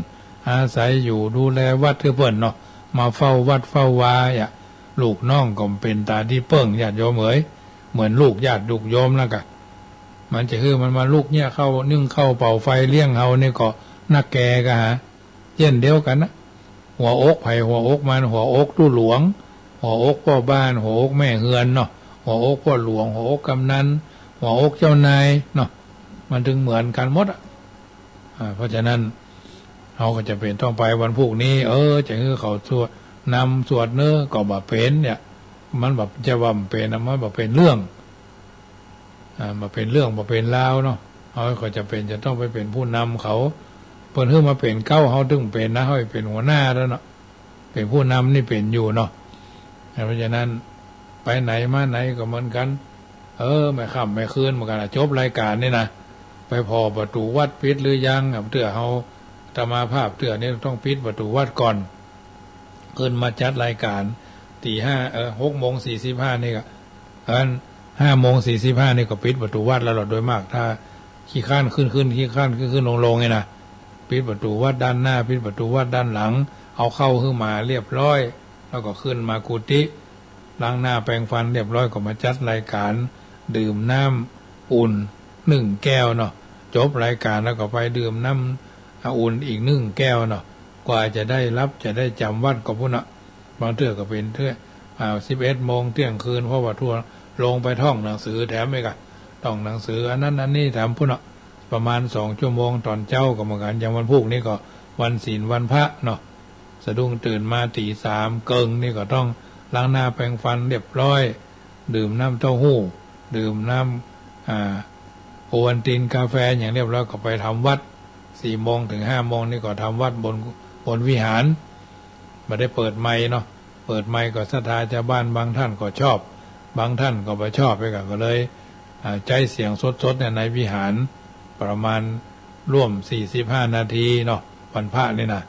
อาศัยอยู่ดูแลวัดคือเปิ้นเนาะมาเฝ้าวัดเฝ้าวาลูกน้องก็เป็นตาที่เปิ้งญาติโยมเอ๋ยเหมือนลูกญาติลูกโยมแล้วก็มันจะคือมันมาลูกเนี่ยเข้านึ่งเข้าเป่าไฟเลี้ยงเฮานี่ก็นักแกก็หาเย็นเดียวกันนะหัวอกไผ่หัวอกมันหัวอกตู้หลวงหัวอกพ่อบ้านหัวอกแม่เฮือนเนาะหัวอกพ่อหลวงหัวอกกำนันหัวอกเจ้านายเนาะมันถึงเหมือนกันหมดเพราะฉะนั้นเราก็จะเป็นต้องไปวันพรุ่งนี้จะคือเขาสวดนำสวดเนื้อก็บ่เป็นเนี่ยมันแบบจะว่ามันเป็นมันแบบเป็นเรื่องมาเป็นเรื่องมาเป็นราวเนาะเขาก็จะเป็นจะต้องไปเป็นผู้นำเขาเพิ่นขึ้นมาเป็นเก้าเขาถึงเป็นนะเขาเป็นหัวหน้าแล้วเนาะเป็นผู้นำนี่เป็นอยู่เนาะเพราะฉะนั้นไปไหนมาไหนก็เหมือนกันไม่ค่ำไม่คืนเหมือนกันจบรายการนี่นะไปพอประตูวัดปิดหรือยังเตือเขาธรรมาภาพเตือนี่ต้องปิดประตูวัดก่อนขึ้นมาจัดรายการ6:45นี่ก็5:45นี่ก็ปิดประตูวัดแล้วหรอโดยมากถ้าขี้ข้านขึ้นขี้ข้านขึ้นลงไงนะปิดประตูวัดด้านหน้าปิดประตูวัดด้านหลังเอาเข้าขึ้นมาเรียบร้อยแล้วก็ขึ้นมากุฏิล้างหน้าแปรงฟันเรียบร้อยก็มาจัดรายการดื่มน้ำอุ่น1 แก้วเนาะจบรายการแล้วก็ไปดื่มน้ำอุ่นอีก1 แก้วเนาะกว่าจะได้รับจะได้จำวัดก็พุ่นเนาะบางเทื่อก็เป็นเทื่อ11 โมงเที่ยงคืนเพราะว่าทั่วลงไปท่องหนังสือแถมไปกันท่องหนังสืออันนั้นอันนี้แถมพุ่นเนาะประมาณ2 ชั่วโมงตอนเจ้าก็เหมือนกันอย่างวันพุธนี่ก็วันศีลวันพระเนาะสะดุ้งตื่นมาตี 3เกิงนี่ก็ต้องล้างหน้าแปรงฟันเรียบร้อยดื่มน้ำเต้าหู้ดื่มน้ำโอวัลตินกาแฟอย่างเรียบร้อยก็ไปทำวัด4 โมงถึง5 โมงนี่ก็ทำวัดบนวิหารมาได้เปิดไมค์เนาะเปิดไมค์ก็ศรัทธาชาวบ้านบางท่านก็ชอบบางท่านก็ไม่ชอบไปก็เลยใจเสียงสดๆในวิหารประมาณร่วม45 นาทีเนาะวันพระนี่นะ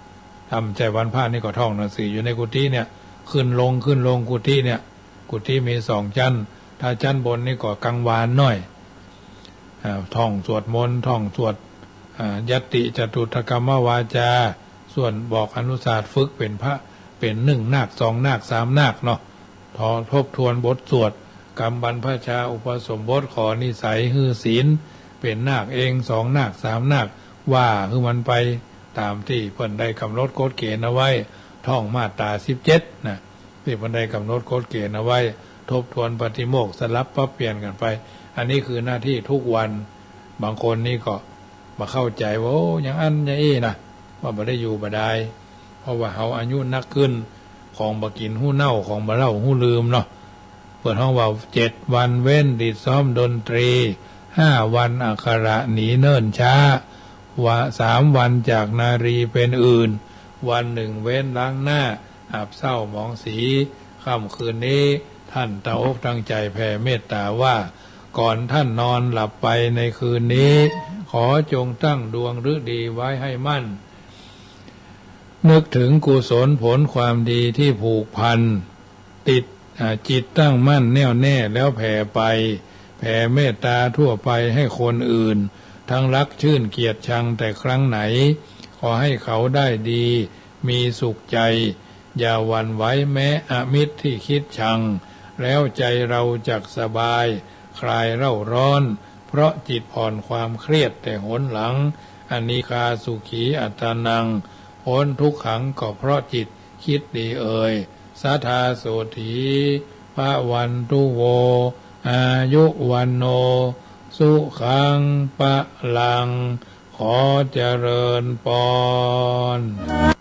ทำใจวันพระนี่ก็ท่องหนังสืออยู่ในกุฏิเนี่ยขึ้นลงกุฏิเนี่ยกุฏิมี2 ชั้นถ้าชั้นบนนี่ก็กังวานหน่อยท่องสวดมนต์ท่องสวดยัตติจตุถกรรมวาจาส่วนบอกอนุศาสตร์ฝึกเป็นพระเป็น1 นาค 2 นาค 3 นาคเนาะทบทวนบทสวดกรรมบรรพชาอุปสมบทขอนิสัยฮือศีลเป็นนาคเอง2 นาค 3 นาคว่าคือมันไปตามที่เพิ่นได้กำหนดกฎเกณฑ์เอาไว้ท่องมาตรา17นะที่เพิ่นได้กำหนดกฎเกณฑ์เอาไว้ทบทวนปฏิโมกข์สลับปรับเปลี่ยนกันไปอันนี้คือหน้าที่ทุกวันบางคนนี่ก็มาเข้าใจว่าอย่างอันอย่างนี้นะว่าบ่ได้อยู่บ่ได้เพราะว่าเฮาอายุนักขึ้นของบ่กินหู้เน่าของบ่เล่าหู้ลืมเนาะเปิดห้องว่า7 วันเว้นดิดซ้อมดนตรี5 วันอักขระหนีเนิ่นช้า3 วันจากนารีเป็นอื่นวัน 1เว้นล้างหน้าอาบเศร้าหมองสีค่ำคืนนี้ท่านตั้งอกตั้งใจแผ่เมตตาว่าก่อนท่านนอนหลับไปในคืนนี้ขอจงตั้งดวงฤดีไว้ให้มั่นนึกถึงกุศลผลความดีที่ผูกพันติดจิตตั้งมั่นแน่วแน่แล้วแผ่ไปแผ่เมตตาทั่วไปให้คนอื่นทั้งรักชื่นเกียรติชังแต่ครั้งไหนขอให้เขาได้ดีมีสุขใจอย่าหวั่นไหวแม้อมิตรที่คิดชังแล้วใจเราจักสบายคลายเร่าร้อนเพราะจิตผ่อนความเครียดแต่หนหลังอนิคาสุขีอัตตานังพ้นทุกขังก็เพราะจิตคิดดีสัทธาโสถีพระวันตุโวอายุวันโน สุขังปะลังขอเจริญปอน